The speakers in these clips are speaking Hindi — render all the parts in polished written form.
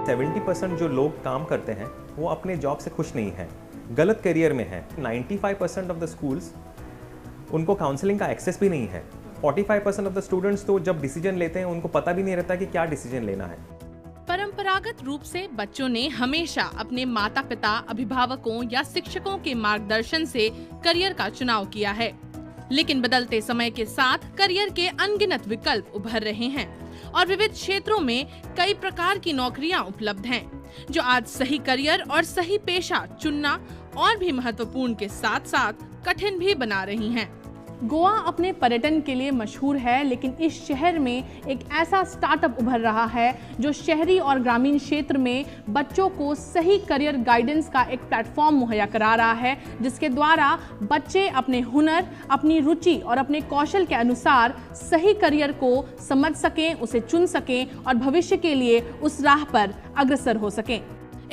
70% जो लोग काम करते हैं वो अपने जॉब से खुश नहीं हैं, गलत करियर में हैं। 95% ऑफ द स्कूल्स उनको काउंसलिंग का एक्सेस भी नहीं है। 45% ऑफ द स्टूडेंट्स तो जब डिसीजन लेते हैं उनको पता भी नहीं रहता कि क्या डिसीजन लेना है। परंपरागत रूप से बच्चों ने हमेशा अपने माता पिता, अभिभावकों या शिक्षकों के मार्गदर्शन से करियर का चुनाव किया है, लेकिन बदलते समय के साथ करियर के अनगिनत विकल्प उभर रहे हैं और विविध क्षेत्रों में कई प्रकार की नौकरियां उपलब्ध हैं, जो आज सही करियर और सही पेशा चुनना और भी महत्वपूर्ण के साथ साथ कठिन भी बना रही हैं। गोवा अपने पर्यटन के लिए मशहूर है, लेकिन इस शहर में एक ऐसा स्टार्टअप उभर रहा है जो शहरी और ग्रामीण क्षेत्र में बच्चों को सही करियर गाइडेंस का एक प्लेटफॉर्म मुहैया करा रहा है, जिसके द्वारा बच्चे अपने हुनर, अपनी रुचि और अपने कौशल के अनुसार सही करियर को समझ सकें, उसे चुन सकें और भविष्य के लिए उस राह पर अग्रसर हो सकें।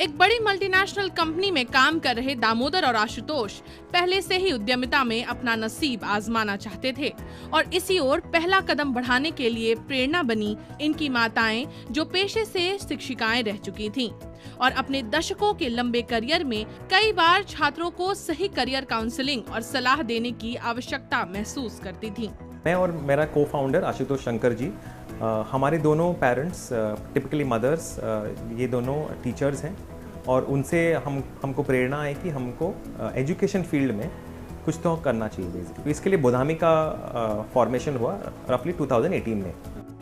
एक बड़ी मल्टीनेशनल कंपनी में काम कर रहे दामोदर और आशुतोष पहले से ही उद्यमिता में अपना नसीब आजमाना चाहते थे और इसी ओर पहला कदम बढ़ाने के लिए प्रेरणा बनी इनकी माताएं, जो पेशे से शिक्षिकाएं रह चुकी थीं और अपने दशकों के लंबे करियर में कई बार छात्रों को सही करियर काउंसलिंग और सलाह देने की आवश्यकता महसूस करती थीं। मैं और मेरा को-फाउंडर आशुतोष शंकर जी, हमारे दोनों पेरेंट्स टिपिकली मदर्स, ये दोनों टीचर्स हैं और उनसे हमको प्रेरणा है कि हमको एजुकेशन फील्ड में कुछ तो करना चाहिए बेसिकली। इसके लिए बोधामी का फॉर्मेशन हुआ रफली 2018 में।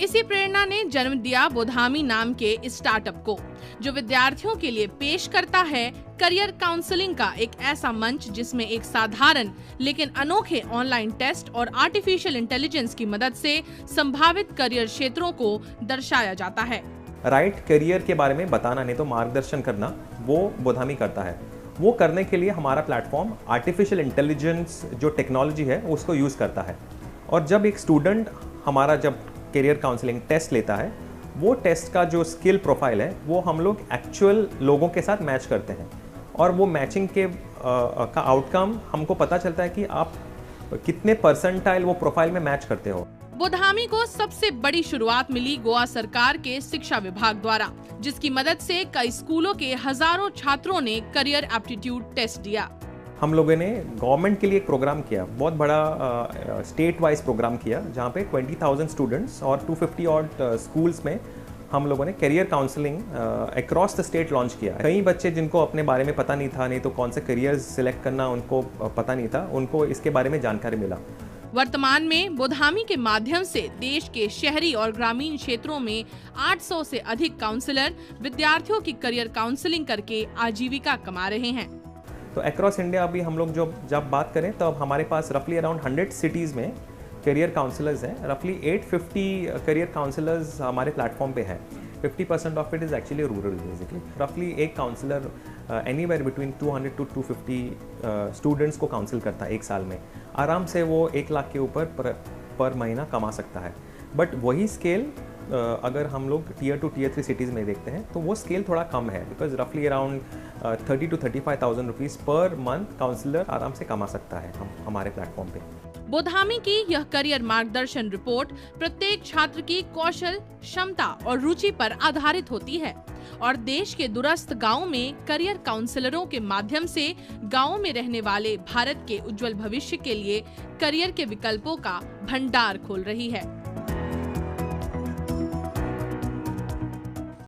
इसी प्रेरणा ने जन्म दिया बोधामी नाम के इस स्टार्टअप को, जो विद्यार्थियों के लिए पेश करता है करियर काउंसलिंग का एक ऐसा मंच जिसमें एक साधारण लेकिन अनोखे ऑनलाइन टेस्ट और आर्टिफिशियल इंटेलिजेंस की मदद से संभावित करियर क्षेत्रों को दर्शाया जाता है। राइट करियर के बारे में बताना, नहीं तो मार्गदर्शन करना, वो बोधामी करता है। वो करने के लिए हमारा प्लेटफॉर्म आर्टिफिशियल इंटेलिजेंस जो टेक्नोलॉजी है उसको यूज़ करता है। और जब एक स्टूडेंट हमारा जब करियर काउंसलिंग टेस्ट लेता है, वो टेस्ट का जो स्किल प्रोफाइल है वो हम लोग एक्चुअल लोगों के साथ मैच करते हैं और वो मैचिंग के का आउटकम हमको पता चलता है कि आप कितने परसेंटाइल वो प्रोफाइल में मैच करते हो। बोधामी को सबसे बड़ी शुरुआत मिली गोवा सरकार के शिक्षा विभाग द्वारा, जिसकी मदद से कई स्कूलों के हजारों छात्रों ने करियर एप्टीट्यूड टेस्ट दिया। हम लोगों ने गवर्नमेंट के लिए एक प्रोग्राम किया, बहुत बड़ा स्टेट वाइज प्रोग्राम किया, जहाँ पे 20,000 स्टूडेंट्स और 250 ऑड स्कूल्स में हम लोगों ने career counselling across the state launch किया। कई बच्चे जिनको अपने बारे में पता नहीं था, नहीं तो कौन से करियर सिलेक्ट करना उनको पता नहीं था, उनको इसके बारे में जानकारी मिला। वर्तमान में बोधामी के माध्यम से देश के शहरी और ग्रामीण क्षेत्रों में 800 से अधिक काउंसलर विद्यार्थियों की करियर काउंसलिंग करके आजीविका कमा रहे हैं। तो अक्रॉस इंडिया अभी हम लोग जब बात करें तो अब हमारे पास रफली अराउंड 100 सिटीज़ में करियर काउंसलर्स हैं। रफली 850 करियर काउंसलर्स हमारे प्लेटफॉर्म पे हैं। 50% of it is actually rural basically. रफली एक counsellor anywhere between 200 to 250 students को काउंसिल करता है एक साल में। आराम से वो 1 लाख के ऊपर पर महीना कमा सकता है। बट वही स्केल अगर हम लोग टियर 2 टियर 3 सिटीज़ में देखते हैं तो वो स्केल थोड़ा कम है, बिकॉज रफली around 30 to 35,000 rupees per month counsellor आराम से कमा सकता है हमारे प्लेटफॉर्म पे। बोधामी की यह करियर मार्गदर्शन रिपोर्ट प्रत्येक छात्र की कौशल, क्षमता और रुचि पर आधारित होती है और देश के दूरस्थ गांवों में करियर काउंसलरों के माध्यम से गांवों में रहने वाले भारत के उज्जवल भविष्य के लिए करियर के विकल्पों का भंडार खोल रही है।